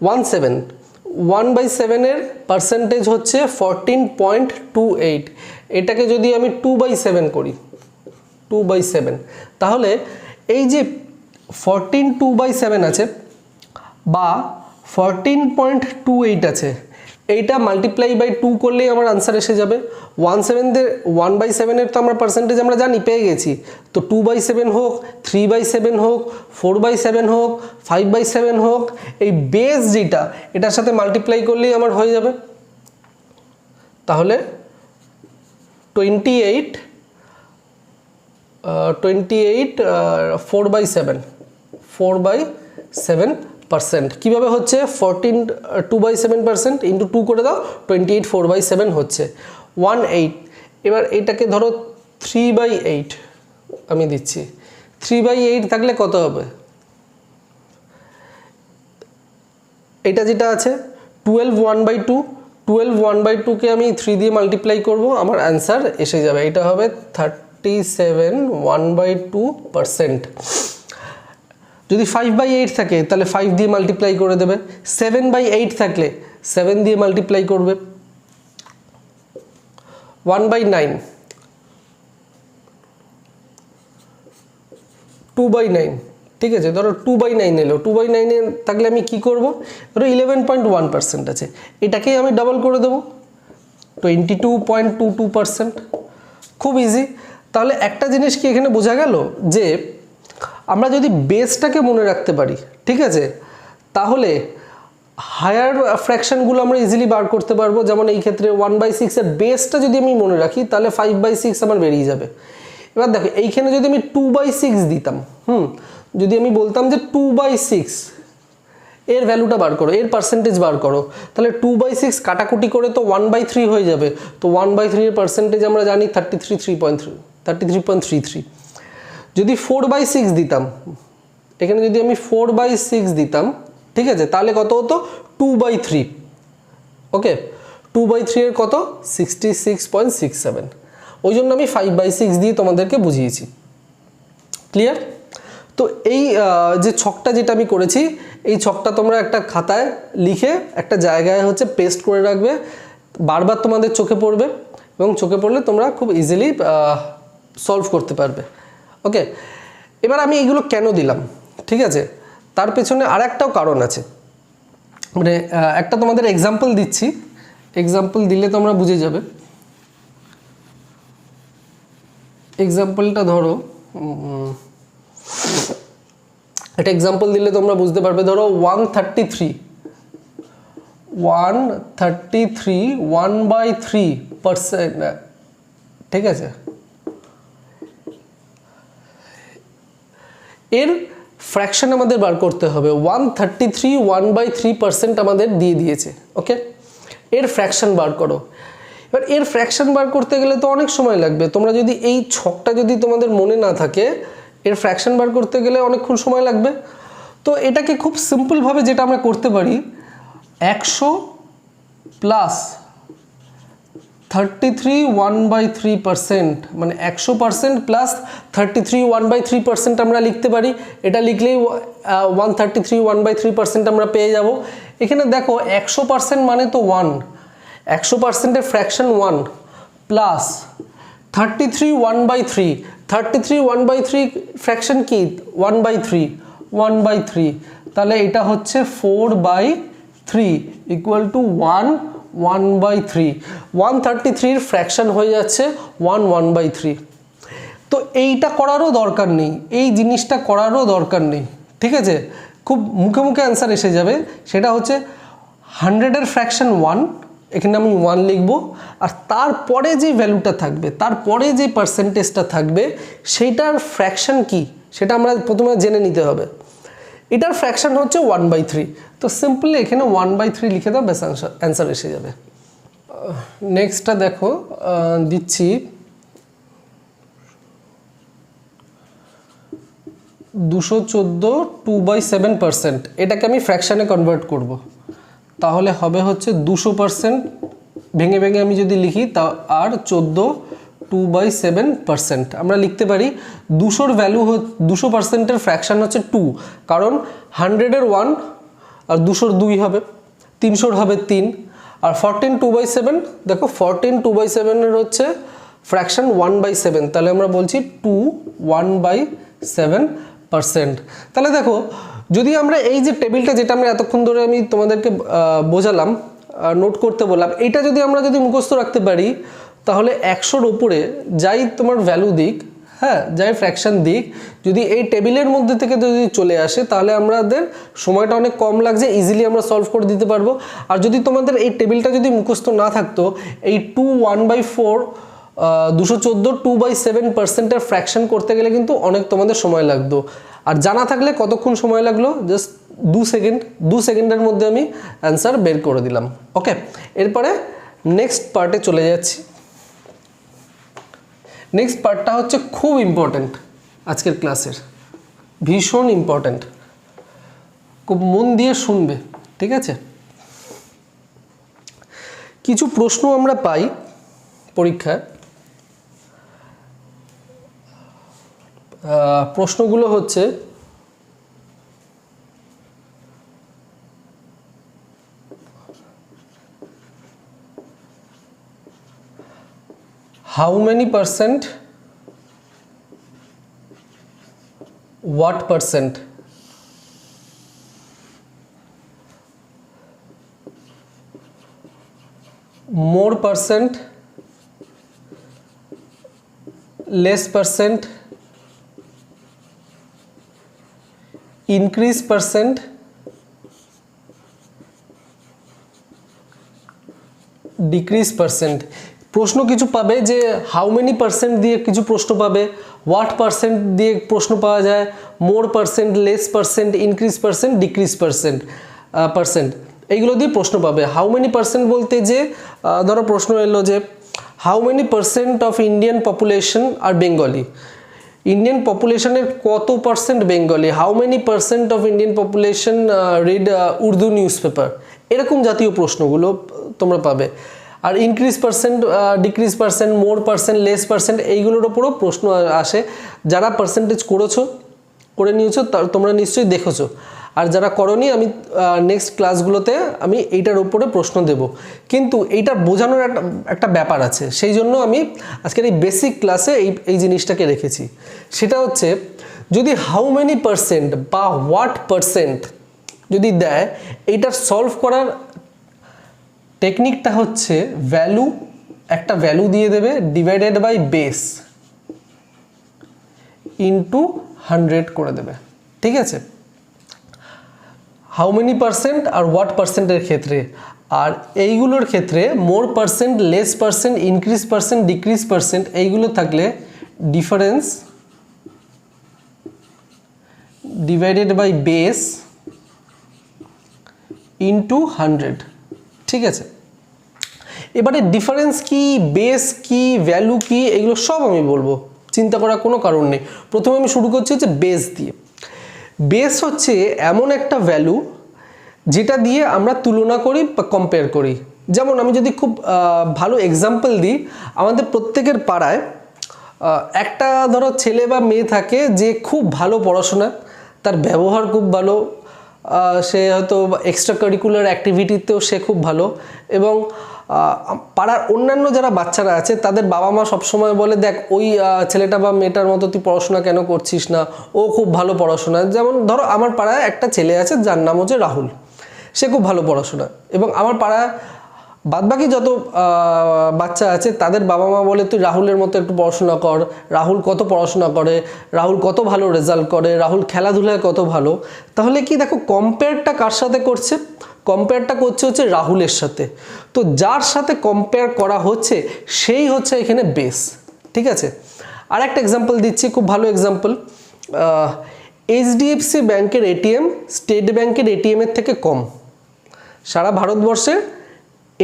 1/7 এর পার্সেন্টেজ হচ্ছে 14.28। এটাকে যদি আমি 2/7 করি, 2/7, তাহলে এই যে 14 2/7 আছে বা 14.28 আছে, এইটা মাল্টিপ্লাই বাই 2 করলেই আমার আনসার এসে যাবে। 1/7 এর তো আমরা পার্সেন্টেজ আমরা জানি, পেয়ে গেছি। তো 2/7 হোক, 3/7 হোক, 4/7 হোক, 5/7 হোক, এই বেস যেটা এটার সাথে মাল্টিপ্লাই করলেই আমার হয়ে যাবে। তাহলে 28 4/7%। কীভাবে হচ্ছে? 14 2/7% ইন্টু 2 করে দাও, 28 4/7 হচ্ছে 18। এবার এটাকে ধরো 3/8 আমি দিচ্ছি, 3/8 থাকলে কত হবে? এটা যেটা আছে 12 1/2, 12 1/2কে আমি 3 দিয়ে মাল্টিপ্লাই করব, আমার অ্যান্সার এসে যাবে। এটা হবে 37 1/2%। যদি 5/8 থাকে তাহলে 5 দিয়ে মাল্টিপ্লাই করে দেবে, 7/8 থাকলে 7 দিয়ে মাল্টিপ্লাই করবে, 1/9, 2/9, ঠিক আছে? ধরো 2/9 এলো, 2/9 থাকলে আমি কি করব? ধরো 11.1% আছে, এটাকেই আমি ডাবল করে দেবো, 22.22%। খুব ইজি। তাহলে একটা জিনিস কি এখানে বোঝা গেল যে আমরা যদি বেসটাকে মনে রাখতে পারি, ঠিক আছে, তাহলে হায়ার ফ্র্যাকশনগুলো আমরা ইজিলি বার করতে পারবো। যেমন এই ক্ষেত্রে 1/6 এর বেসটা যদি আমি মনে রাখি তাহলে 5/6 আমার বেরিয়ে যাবে। এবার দেখো এইখানে যদি আমি 2/6 দিতাম, যদি আমি বলতাম যে 2/6 এর ভ্যালুটা বার করো, এর পার্সেন্টেজ বার করো, তাহলে 2/6 কাটাকুটি করে তো 1/3 হয়ে যাবে। তো 1/3 এর পার্সেন্টেজ আমরা জানি 33.33। যদি 4/6 দিতাম, এখানে যদি আমি 4/6 দিতাম, ঠিক আছে, তাহলে কত হতো? 2/3। ওকে, 2/3 এর কত? 66.67। ওই জন্য আমি 5/6 দিয়ে তোমাদেরকে বুঝিয়েছি। ক্লিয়ার? তো এই যে ছকটা যেটা আমি করেছি, এই ছকটা তোমরা একটা খাতায় লিখে একটা জায়গায় হচ্ছে পেস্ট করে রাখবে, বারবার তোমাদের চোখে পড়বে এবং চোখে পড়লে তোমরা খুব ইজিলি সলভ করতে পারবে। ওকে, এবার আমি এইগুলো কেন দিলাম, ঠিক আছে, তার পেছনে আর একটাও কারণ আছে। মানে একটা তোমাদের এক্সাম্পল দিচ্ছি, এক্সাম্পল দিলে তোমরা বুঝে যাবে। এক্সাম্পলটা ধরো, একটা এক্সাম্পল দিলে তোমরা বুঝতে পারবে। ধরো 133 1/3%, ঠিক আছে, এর ফ্র্যাকশন আমাদের বার করতে হবে। 133 1/3% আমাদের দিয়ে দিয়েছে। ওকে, এর ফ্র্যাকশন বার করো। এবার এর ফ্র্যাকশন বার করতে গেলে তো অনেক সময় লাগবে। তোমরা যদি এই ছকটা যদি তোমাদের মনে না থাকে, এর ফ্র্যাকশন বার করতে গেলে অনেকক্ষণ সময় লাগবে। তো এটাকে খুব সিম্পলভাবে যেটা আমরা করতে পারি, 100 প্লাস 33 1/3%, মানে 100% প্লাস 33 1/3% আমরা লিখতে পারি। এটা লিখলেই 133 1/3% আমরা পেয়ে যাব। এখানে দেখো 100% মানে তো 1, 100%-এর ফ্র্যাকশন 1 প্লাস 33 1/3, 33 1/3 ফ্র্যাকশন কি? 1/3, তাহলে এটা হচ্ছে 4/3 ইকুয়াল টু 1/3। 133 ফ্র্যাকশন হয়ে যাচ্ছে 1/3। তো এইটা করারও দরকার নেই, এই জিনিসটা করারও দরকার নেই, ঠিক আছে, খুব মুখে মুখে অ্যান্সার এসে যাবে। সেটা হচ্ছে 100-এর ফ্র্যাকশন 1, এখানে আমি 1 লিখব, আর তারপরে যে ভ্যালুটা থাকবে, তারপরে যে পার্সেন্টেজটা থাকবে, সেইটার ফ্র্যাকশন কি সেটা আমরা প্রথমে জেনে নিতে হবে। এটার ফ্র্যাকশন হচ্ছে 1/3। তো সিম্পলি এখানে 1/3 লিখে দাও, বেশ অ্যান্সার এসে যাবে। নেক্সটটা দেখো দিচ্ছি, 214 2/7%, এটাকে আমি ফ্র্যাকশানে কনভার্ট করব, তাহলে হবে হচ্ছে 200%, ভেঙে ভেঙে আমি যদি লিখি তা আর 14 2/7%। আমরা লিখতে পারি 200-র ভ্যালু 200%-এর ফ্র্যাকশান হচ্ছে 2, কারণ 100-এর 1 আর 200-র 2 হবে, 300-র হবে 3, আর 14 2/7, দেখো 14 2/7-এর হচ্ছে ফ্র্যাকশান 1/7, তাহলে আমরা বলছি 2 1/7%। তাহলে দেখো যদি আমরা এই যে টেবিলটা যেটা আমরা এতক্ষণ ধরে আমি তোমাদেরকে বোঝালাম, নোট করতে বললাম, এইটা যদি আমরা মুখস্থ রাখতে পারি, তাহলে 100-র উপরে যাই তোমার ভ্যালু দিক, হ্যাঁ, যাই ফ্র্যাকশান দিক, যদি এই টেবিলের মধ্যে থেকে যদি চলে আসে, তাহলে আমাদের সময়টা অনেক কম লাগছে, ইজিলি আমরা সলভ করে দিতে পারবো। আর যদি তোমাদের এই টেবিলটা যদি মুখস্থ না থাকতো, এই 2 1/4 214 2/7%-এর ফ্র্যাকশান করতে গেলে কিন্তু অনেক তোমাদের সময় লাগতো। আর জানা থাকলে কতক্ষণ সময় লাগলো, জাস্ট 2 সেকেন্ডের মধ্যে আমি অ্যান্সার বের করে দিলাম। ওকে, এরপরে নেক্সট পার্টে চলে যাচ্ছি। নেক্সট পার্টটা হচ্ছে খুব ইম্পর্ট্যান্ট, আজকের ক্লাসের ভীষণ ইম্পর্ট্যান্ট, খুব মন দিয়ে শুনবে, ঠিক আছে? কিছু প্রশ্ন আমরা পাই পরীক্ষায়, প্রশ্নগুলো হচ্ছে how many percent, what percent, more percent, less percent, increase percent, decrease percent। প্রশ্ন কিছু পাবে যে হাউ মেনি পার্সেন্ট দিয়ে কিছু প্রশ্ন পাবে, হোয়াট পার্সেন্ট দিয়ে প্রশ্ন পাওয়া যায়, more percent, less percent, increase percent, decrease percent, এইগুলো দিয়ে প্রশ্ন পাবে। হাউ মেনি পার্সেন্ট বলতে যে ধরো প্রশ্ন এলো যে how many percent of Indian population are Bengali, Indian পপুলেশনের কত percent Bengali, how many percent of Indian population read Urdu newspaper, এরকম জাতীয় প্রশ্নগুলো তোমরা পাবে। আর increase percent, decrease percent, more percent, less percent, এইগুলোর ওপরও প্রশ্ন আসে। যারা পার্সেন্টেজ করে নিয়েছো তোমরা নিশ্চয়ই দেখেছো, আর যারা করনি আমি নেক্সট ক্লাসগুলোতে আমি এইটার উপরে প্রশ্ন দেব। কিন্তু এইটা বোঝানোর একটা ব্যাপার আছে, সেই জন্য আমি আজকের এই বেসিক ক্লাসে এই জিনিসটাকে রেখেছি। সেটা হচ্ছে যদি হাউ মেনি পার্সেন্ট বা হোয়াট পার্সেন্ট যদি দেয়, এইটার সলভ করার টেকনিকটা হচ্ছে ভ্যালু, একটা ভ্যালু দিয়ে দেবে ডিভাইডেড বাই বেস ইন্টু 100 করে দেবে, ঠিক আছে? হাউ মেনি পার্সেন্ট আর হোয়াট পার্সেন্টের ক্ষেত্রে, আর এইগুলোর ক্ষেত্রে more percent, less percent, increase percent, decrease percent, এইগুলো থাকলে difference divided by base into 100, ঠিক আছে? এবারে ডিফারেন্স কি, বেস কি, ভ্যালু কি, এগুলো সব আমি বলবো, চিন্তা করার কোনো কারণ নেই। প্রথমে আমি শুরু করছি হচ্ছে বেস দিয়ে। বেস হচ্ছে এমন একটা ভ্যালু যেটা দিয়ে আমরা তুলনা করি বা কম্পেয়ার করি। যেমন আমি যদি খুব ভালো এক্সাম্পল দিই, আমাদের প্রত্যেকের পাড়ায় একটা ধরো ছেলে বা মেয়ে থাকে যে খুব ভালো পড়াশোনা, তার ব্যবহার খুব ভালো, সে হয়তো এক্সট্রা কারিকুলার অ্যাক্টিভিটিতেও সে খুব ভালো, এবং পাড়ার অন্যান্য যারা বাচ্চারা আছে তাদের বাবা মা সবসময় বলে, দেখ ওই ছেলেটা বা মেয়েটার মতো তুই পড়াশোনা কেন করছিস না, ও খুব ভালো পড়াশোনা। যেমন ধরো আমার পাড়ায় একটা ছেলে আছে যার নাম হচ্ছে রাহুল, সে খুব ভালো পড়াশোনা, এবং আমার পাড়ায় বাদবাকি যত বাচ্চা আছে তাদের বাবা মা বলে তুই রাহুলের মতো একটু পড়াশোনা কর, রাহুল কত পড়াশোনা করে, রাহুল কত ভালো রেজাল্ট করে, রাহুল খেলাধুলায় কত ভালো। তাহলে কি দেখো কম্পেয়ারটা কার সাথে করছে, কম্পেয়ারটা করছে হচ্ছে রাহুলের সাথে। তো যার সাথে কম্পেয়ার করা হচ্ছে সেই হচ্ছে এখানে বেস, ঠিক আছে? আর একটা এক্সাম্পল দিচ্ছি, খুব ভালো এক্সাম্পল। এইচডিএফসি ব্যাংকের এটিএম স্টেট ব্যাংকের এটিএমের থেকে কম। সারা ভারতবর্ষে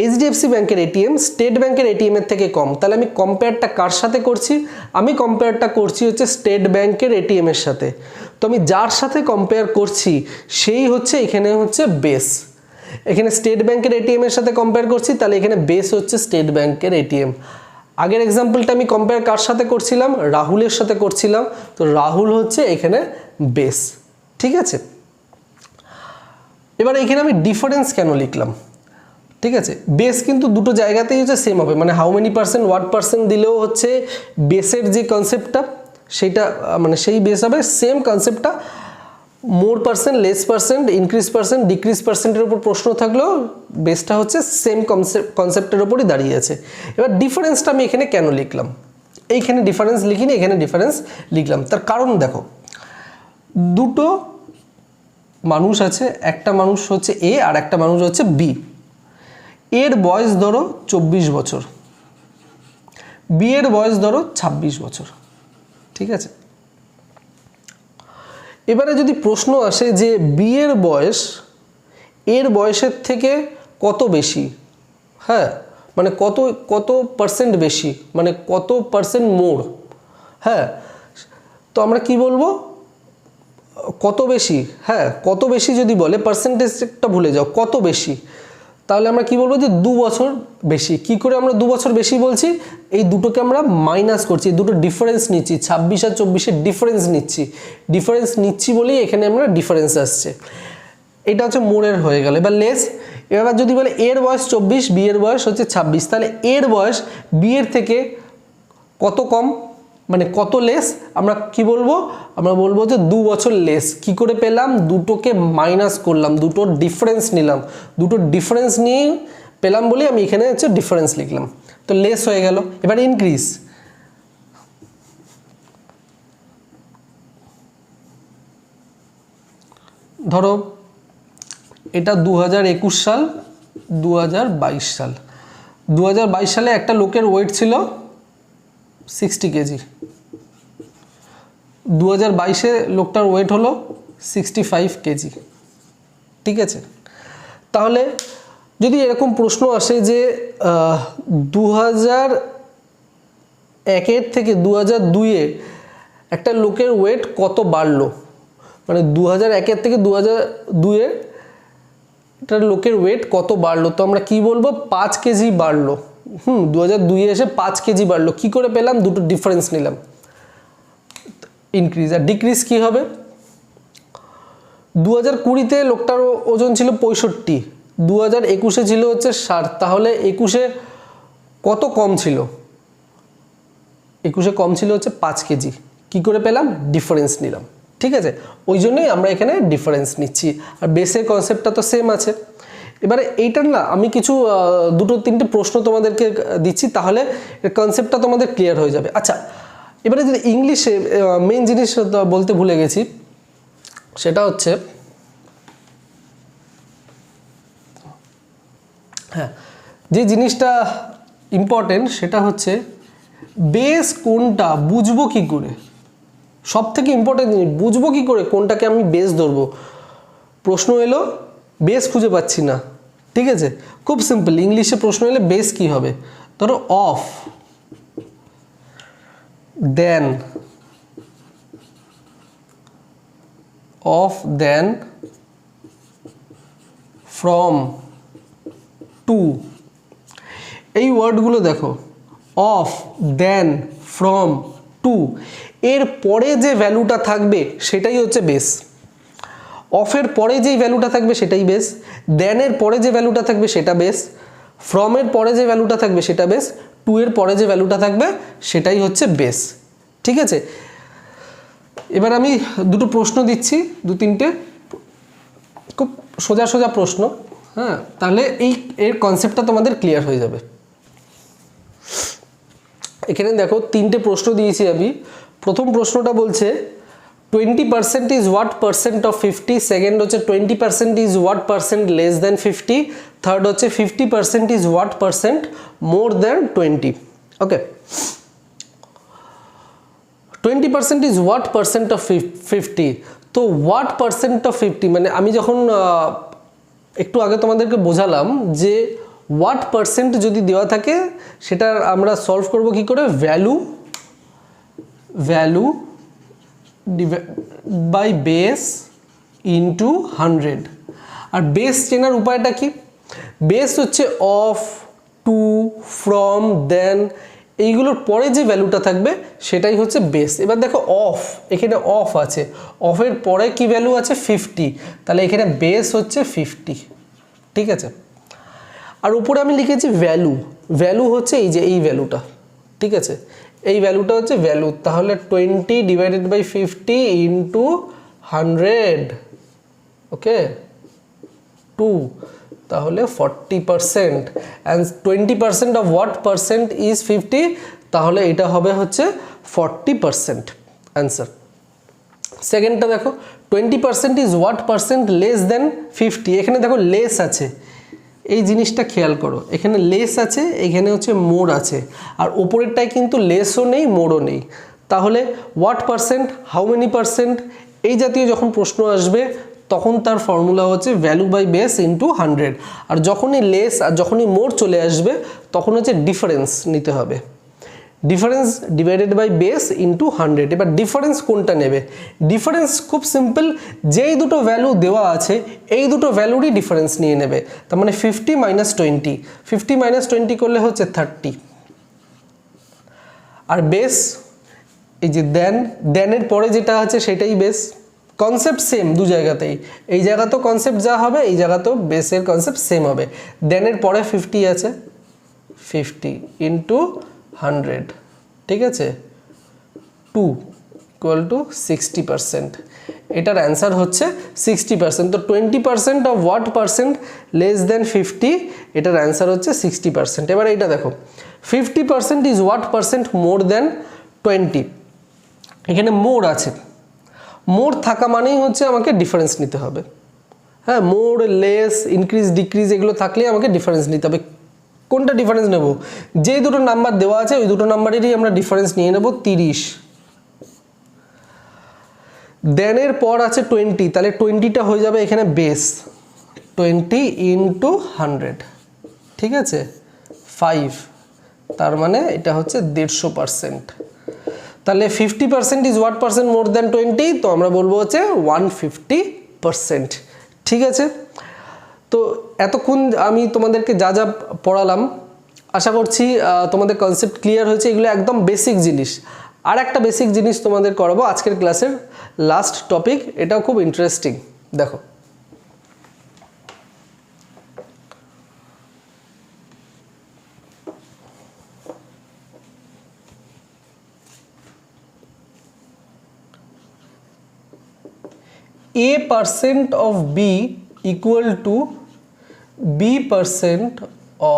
এইচডিএফসি ব্যাংকের এটিএম স্টেট ব্যাংকের এটিএম এর থেকে কম, তাহলে আমি কম্পেয়ারটা কার সাথে করছি? আমি কম্পেয়ারটা করছি হচ্ছে স্টেট ব্যাংকের এটিএম এর সাথে। তো আমি যার সাথে কম্পেয়ার করছি সেই হচ্ছে এখানে হচ্ছে বেস। এখানে স্টেট ব্যাংকের এটিএম এর সাথে কম্পেয়ার করছি, তাহলে এখানে বেস হচ্ছে স্টেট ব্যাংকের এটিএম। আগের এক্সাম্পলটা আমি কম্পেয়ার কার সাথে করছিলাম? রাহুলের সাথে করছিলাম, তো রাহুল হচ্ছে এখানে বেস। ঠিক আছে, এবার এখানে আমি ডিফারেন্স কেন লিখলাম? ঠিক আছে, বেস কিন্তু দুটো জায়গাতেই হচ্ছে সেম হবে, মানে how many percent what percent দিলেও হচ্ছে বেসের যে কনসেপ্টটা সেইটা মানে সেই বেস হবে। সেম কনসেপ্টটা more percent, less percent, increase percent, decrease পার্সেন্টের উপর প্রশ্ন থাকলেও বেসটা হচ্ছে সেম কনসেপ্টের উপরই দাঁড়িয়ে আছে। এবার ডিফারেন্সটা আমি এখানে কেন লিখলাম? এইখানে ডিফারেন্স লিখিনি, এখানে ডিফারেন্স লিখলাম। তার কারণ দেখো, দুটো মানুষ আছে, একটা মানুষ হচ্ছে এ আর একটা মানুষ হচ্ছে বি। এর বয়স ধরো 24 বছর, বি এর বয়স ধরো 26 বছর। ঠিক আছে, এবারে যদি প্রশ্ন আসে যে বি এর বয়স এর বয়সের থেকে কত বেশি, হ্যাঁ মানে কত পার্সেন্ট বেশি, মানে কত পার্সেন্ট মোর, হ্যাঁ তো আমরা কি বলবো? কত বেশি, হ্যাঁ কত বেশি যদি বলে, পার্সেন্টেজটা ভুলে যাও, কত বেশি, তাহলে আমরা কি বলবো? যে 2 বছর বেশি। কি করে আমরা 2 বছর বেশি বলছি? এই দুটোকে আমরা মাইনাস করছি, দুটো ডিফারেন্স নিচ্ছি, 26 আর 24-এর ডিফারেন্স নিচ্ছি বলেই এখানে আমরা ডিফারেন্স আসছে। এটা হচ্ছে মোড়ের হয়ে গেল। এবার লেস, এবার যদি বলে এর বয়স 24, বি এর বয়স হচ্ছে 26, তাহলে এর বয়স বি এর থেকে কত কম, মানে কত লেস, আমরা কি বলবো? আমরা বলবো যে 2 বছর লেস। কি করে পেলাম? দুটোকে মাইনাস করলাম, দুটো ডিফারেন্স নিলাম, দুটো ডিফারেন্স নিয়ে পেলাম বলে আমি এখানে হচ্ছে ডিফারেন্স লিখলাম, তো লেস হয়ে গেল। এবার ইনক্রিজ, ধরো এটা 2021 সাল, 2022 সাল। 2022 সালে একটা লোকের ওয়েট ছিল 60 কেজি, 2022-এ লোকটার ওয়েট হলো 65 কেজি। ঠিক আছে, তাহলে যদি এরকম প্রশ্ন আসে যে 2001 থেকে 2002-এ একটা লোকের ওয়েট কত বাড়লো, মানে 2001 থেকে 2002-এর একটা লোকের ওয়েট কত বাড়লো, তো আমরা কি বলবো? 5 কেজি বাড়লো। 2002-এ এসে 5 কেজি বাড়লো। কি করে পেলাম? দুটো ডিফারেন্স নিলাম, ইনক্রিজ। আর ডিক্রিজ কি হবে? 2020-তে লোকটার ওজন ছিল 65, 2021-এ ছিল হচ্ছে 60, তাহলে 21-এ কত কম ছিল? 21-এ কম ছিল হচ্ছে 5 কেজি। কি করে পেলাম? ডিফারেন্স নিলাম। ঠিক আছে, ওই জন্যই আমরা এখানে ডিফারেন্স নিচ্ছি। আর বেসের কনসেপ্টটা তো সেম আছে। এবারে এইটার না আমি কিছু 2-3টে প্রশ্ন তোমাদেরকে দিচ্ছি, তাহলে এর কনসেপ্টটা তোমাদের ক্লিয়ার হয়ে যাবে। আচ্ছা, এবারে যদি ইংলিশে মেইন জিনিস বলতে ভুলে গেছি, সেটা হচ্ছে হ্যাঁ যে জিনিসটা ইম্পর্টেন্ট সেটা হচ্ছে বেস কোনটা বুঝবো কি করে? সব থেকে ইম্পর্টেন্ট জিনিস, বুঝবো কি করে কোনটাকে আমি বেস ধরবো? প্রশ্ন এলো বেস খুঁজে পাচ্ছি না, ঠিক আছে, খুব সিম্পল। ইংলিশে প্রশ্ন এলে বেস কি হবে? ধরো of, then, of, then, from, to. এই ওয়ার্ডগুলো দেখো, অফ, দেন, ফ্রম, টু, এর পরে যে ভ্যালুটা থাকবে সেটাই হচ্ছে বেস। অফের পরে যেই ভ্যালুটা থাকবে সেটাই বেস, দেনের পরে যে ভ্যালুটা থাকবে সেটা বেস, ফ্রমের পরে যে ভ্যালুটা থাকবে সেটা বেস, টু এর পরে যে ভ্যালুটা থাকবে সেটাই হচ্ছে বেস। ঠিক আছে, এবার আমি দুটো প্রশ্ন দিচ্ছি, 2-3টে খুব সোজা সোজা প্রশ্ন, হ্যাঁ, তাহলে এর কনসেপ্টটা তোমাদের ক্লিয়ার হয়ে যাবে। এখানে দেখো 3টে প্রশ্ন দিয়েছি আমি। প্রথম প্রশ্নটা বলছে 20% is what percent of 50, second হচ্ছে 20% is what percent less than 50, third হচ্ছে 50% is what percent more than 20। Okay, 20% is what percent of 50, তো হোয়াট পার্সেন্ট অফ 50 মানে আমি যখন একটু আগে তোমাদেরকে বোঝালাম যে ওয়াট পার্সেন্ট যদি দেওয়া থাকে সেটা আমরা সলভ করব কি করে, ভ্যালু বাই বেস ইন্টু 100। আর বেস চেনার উপায়টা কি, বেস হচ্ছে অফ, টু, ফ্রম, দেন, এইগুলোর পরে যে ভ্যালুটা থাকবে সেটাই হচ্ছে বেস। এবার দেখো অফ, এখানে অফ আছে, অফের পরে কি ভ্যালু আছে 50, তাহলে এখানে বেস হচ্ছে 50, ঠিক আছে। আর উপরে আমি লিখেছি ভ্যালু হচ্ছে এই যে এই ভ্যালুটা, ঠিক আছে, এই ভ্যালুটা হচ্ছে ভ্যালু, তাহলে 20 ডিভাইডেড বাই 50 ইন্টু 100, ওকে, 2, তাহলে 40%, and 20% of what percent is 50, তাহলে এটা হবে হচ্ছে 40% অ্যান্সার। সেকেন্ডটা দেখো 20% is what percent less than 50, এখানে দেখো লেস আছে, এই জিনিসটা খেয়াল করো, এখানে লেস আছে, এখানে হচ্ছে মোর আছে, আর ওপরেরটায় কিন্তু লেসও নেই মোরও নেই, তাহলে what percent, how many percent, এই জাতীয় যখন প্রশ্ন আসবে তখন তার ফর্মুলা হচ্ছে ভ্যালু বাই বেস ইন্টু 100, আর যখনই লেস আর যখনই মোর চলে আসবে তখন হচ্ছে ডিফারেন্স নিতে হবে, difference divided by base into 100। এবার ডিফারেন্স কোনটা নেবে, ডিফারেন্স খুব সিম্পল, যেই দুটো ভ্যালু দেওয়া আছে এই দুটো ভ্যালুরই ডিফারেন্স নিয়ে নেবে, তার মানে 50 মাইনাস 20, 50 মাইনাস 20 করলে হচ্ছে 30, আর বেস এই যে দেনের পরে যেটা আছে সেটাই বেস, কনসেপ্ট সেম দু জায়গাতেই, এই জায়গাতেও কনসেপ্ট যা হবে এই জায়গাতেও বেসের কনসেপ্ট সেম হবে, দেনের পরে 50 আছে, 50 ইন্টু 100, ঠিক আছে, 2 ইকুয়াল টু 60%, এটার অ্যান্সার হচ্ছে 60%। তো 20% of what percent less than 50, এটার অ্যান্সার হচ্ছে 60%। এবার এইটা দেখো 50% is what percent more than 20, এখানে মোর আছে, মোর থাকা মানেই হচ্ছে আমাকে ডিফারেন্স নিতে হবে, হ্যাঁ, মোর, লেস, ইনক্রিজ, ডিক্রিজ এগুলো থাকলেই আমাকে ডিফারেন্স নিতে হবে। কোনটা ডিফারেন্স নেব, যে দুটো নাম্বার দেওয়া আছে ওই দুটো নাম্বারেরই আমরা ডিফারেন্স নিয়ে নেব 30, দেনের পর আছে 20, তাহলে 20টা হয়ে যাবে এখানে বেস, 20 ইন্টু 100, ঠিক আছে, 5, তার মানে এটা হচ্ছে 150%, তাহলে 50% is what percent more than 20, তো আমরা বলবো হচ্ছে 150%, ঠিক আছে। তো এতক্ষণ আমি তোমাদেরকে যা যা পড়ালাম আশা করছি তোমাদের কনসেপ্ট ক্লিয়ার হয়েছে, এগুলো একদম বেসিক জিনিস। আর একটা বেসিক জিনিস তোমাদের করাবো আজকের ক্লাসের লাস্ট টপিক, এটাও খুব ইন্টারেস্টিং, দেখো A% of B equal to B%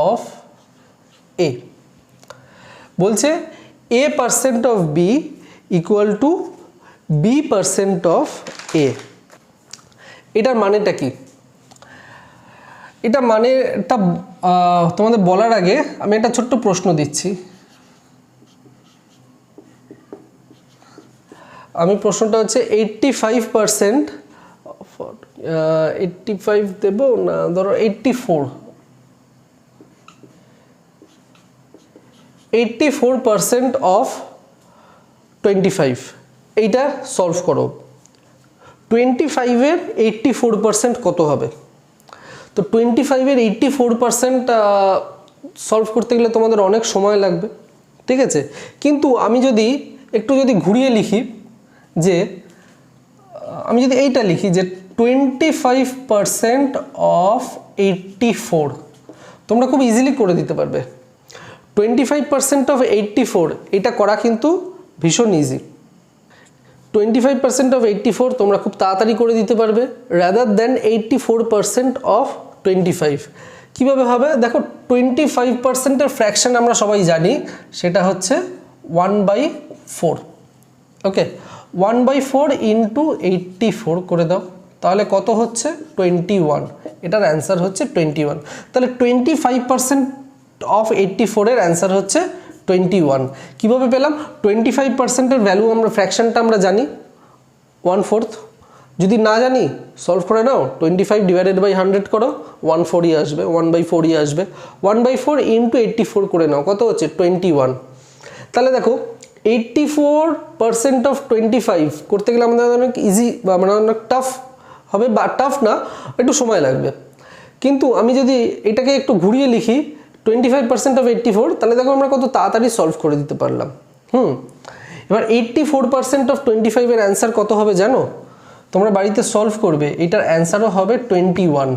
of A, বলছে A% of B equal to B% of A, এটার মানেটা কি, এটা মানেটা তোমাদের বলার আগে আমি একটা ছোট্ট প্রশ্ন দিচ্ছি, আমি প্রশ্নটা হচ্ছে 85%, 85 দেব না, ধরো 84% অফ 25, এইটা সলভ করো, 25-এর 84% কত হবে, তো 25-এর 84% সলভ করতে গেলে তোমাদের অনেক সময় লাগবে, ঠিক আছে, কিন্তু আমি যদি একটু ঘুরিয়ে লিখি, যে আমি যদি এইটা লিখি যে 25% অফ 84, তোমরা খুব ইজিলি করে দিতে পারবে, 25% অফ 84 এটা করা কিন্তু ভীষণ ইজি, 25% অফ 84 তোমরা খুব তাড়াতাড়ি করে দিতে পারবে রাদার দেন 84% অফ 25। কীভাবে হবে দেখো, 25%-এর ফ্র্যাকশন আমরা সবাই জানি, সেটা হচ্ছে 1/4, ওকে, 1/4 ইন্টু 84 করে দাও, তাহলে কত হচ্ছে 21, এটার অ্যান্সার হচ্ছে 21, তাহলে 25% অফ 84-এর অ্যান্সার হচ্ছে 21। কীভাবে পেলাম, 25%-এর ভ্যালু আমরা ফ্র্যাকশনটা আমরা জানি 1/4, যদি না জানি সলভ করে নাও, 25 ডিভাইডেড বাই 100 করো, 1/4 আসবে, 1/4 আসবে। 1/4 ইন্টু 84 করে নাও, কত হচ্ছে 21। তাহলে দেখো 84% অফ 25 করতে গেলে আমাদের অনেক ইজি বা মানে অনেক টাফ হবে, বা টাফ না, একটু সময় লাগবে। কিন্তু আমি যদি এটাকে একটু ঘুরিয়ে লিখি 25% অফ 84, তাহলে দেখো আমরা কত তাড়াতাড়ি সলভ করে দিতে পারলাম। এবার 84% অফ 25 এর অ্যান্সার কত হবে জানো? তোমরা বাড়িতে সলভ করবে, এটার অ্যান্সারও হবে 21।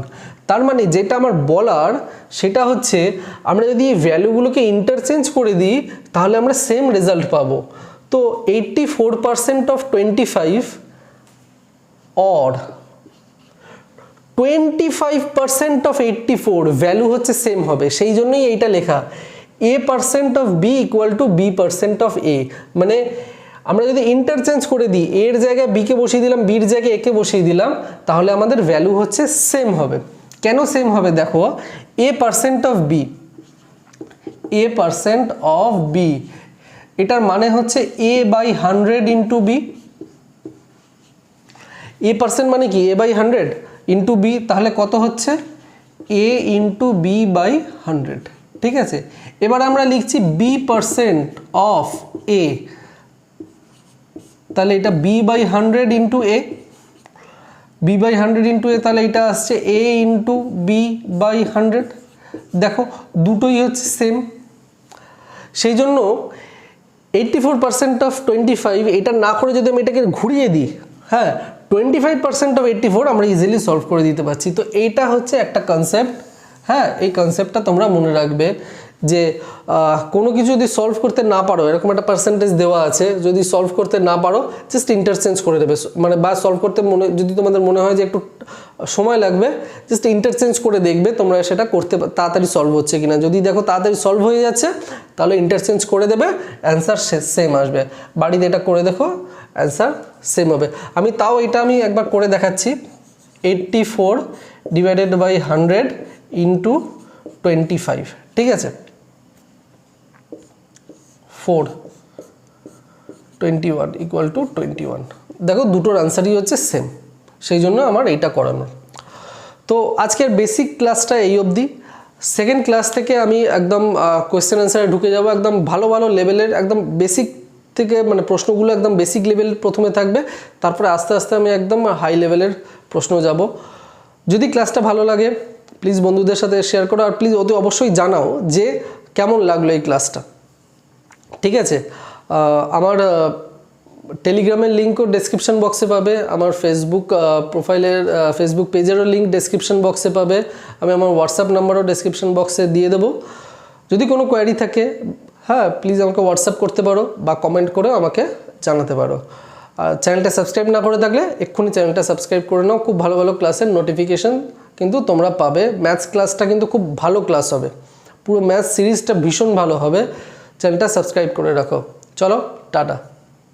তার মানে যেটা আমার বলার সেটা হচ্ছে আমরা যদি এই ভ্যালুগুলোকে ইন্টারচেঞ্জ করে দিই তাহলে আমরা সেম রেজাল্ট পাবো। তো 84% অফ 25 অর 25% অফ 84 ভ্যালু হচ্ছে সেম হবে, সেই জন্যই এইটা লেখা a% of b equal to b% of a। মানে আমরা যদি ইন্টারচেঞ্জ করে দিই, এর জায়গায় b কে বসিয়ে দিলাম, বির জায়গায় a কে বসিয়ে দিলাম, তাহলে আমাদের ভ্যালু হচ্ছে সেম হবে। কেন সেম হবে দেখো, a% of b, a% of b, এটার মানে হচ্ছে a by 100 into b। a% মানে কি a বাই 100 ইন্টু b, তাহলে কত হচ্ছে a ইন্টু b বাই 100। ঠিক আছে, এবার আমরা লিখছি b% অফ a, তাহলে এটা b by 100 into a, b by 100 into a, তাহলে এটা আসছে a ইন্টু b বাই 100। দেখো দুটোই হচ্ছে সেম, সেই জন্য 84% অফ 25 এটা না করে যদি আমি এটাকে ঘুরিয়ে দিই, হ্যাঁ 25% অফ 84 আমরা ইজিলি সলভ করে দিতে পারছি। তো এইটা হচ্ছে একটা কনসেপ্ট, হ্যাঁ এই কনসেপ্টটা তোমরা মনে রাখবে যে কোনো কিছু যদি সলভ করতে না পারো, এরকম একটা পার্সেন্টেজ দেওয়া আছে, যদি সলভ করতে না পারো জাস্ট ইন্টারচেঞ্জ করে দেবে, মানে বা সলভ করতে যদি তোমাদের মনে হয় যে একটু সময় লাগবে জাস্ট ইন্টারচেঞ্জ করে দেখবে তোমরা সেটা করতে তাড়াতাড়ি সলভ হচ্ছে কিনা। যদি দেখো তাড়াতাড়ি সলভ হয়ে যাচ্ছে তাহলে ইন্টারচেঞ্জ করে দেবে, অ্যান্সার সেম আসবে। বাড়িতে এটা করে দেখো, অ্যান্সার সেম হবে। আমি তাও এটা আমি একবার করে দেখাচ্ছি, 84 ডিভাইডেড বাই 100 ইন্টু 25, ঠিক আছে 4 21 ইকুয়াল টু 21। দেখো দুটোর অ্যান্সারই হচ্ছে সেম, সেই জন্য আমার এইটা করানো। তো আজকের বেসিক ক্লাসটা এই অবধি। সেকেন্ড ক্লাস থেকে আমি একদম কোয়েশ্চেন অ্যান্সারে ঢুকে যাব, একদম ভালো ভালো লেভেলের, একদম বেসিক থেকে মানে প্রশ্নগুলো একদম বেসিক লেভেল প্রথমে থাকবে, তারপরে আস্তে আস্তে আমি একদম হাই লেভেলের প্রশ্ন যাব। যদি ক্লাসটা ভালো লাগে প্লিজ বন্ধুদের সাথে শেয়ার করো, আর প্লিজ অতি অবশ্যই জানাও যে কেমন লাগলো এই ক্লাসটা, ঠিক আছে। আমার টেলিগ্রামের লিঙ্কও ডেসক্রিপশন বক্সে পাবে, আমার ফেসবুক প্রোফাইলের ফেসবুক পেজেরও লিঙ্ক ডেসক্রিপশন বক্সে পাবে, আমি আমার হোয়াটসঅ্যাপ নাম্বারও ডেসক্রিপশন বক্সে দিয়ে দেবো। যদি কোনো কোয়ারি থাকে হ্যাঁ প্লিজ আমাকে হোয়াটসঅ্যাপ করতে পারো বা কমেন্ট করে আমাকে জানাতে পারো। আর চ্যানেলটা সাবস্ক্রাইব না করে থাকলে এক্ষুনি চ্যানেলটা সাবস্ক্রাইব করে নাও, খুব ভালো ভালো ক্লাসের নোটিফিকেশান কিন্তু তোমরা পাবে। ম্যাথস ক্লাসটা কিন্তু খুব ভালো ক্লাস হবে, পুরো ম্যাথস সিরিজটা ভীষণ ভালো হবে, চ্যানেলটা সাবস্ক্রাইব করে রাখো। চলো টাটা।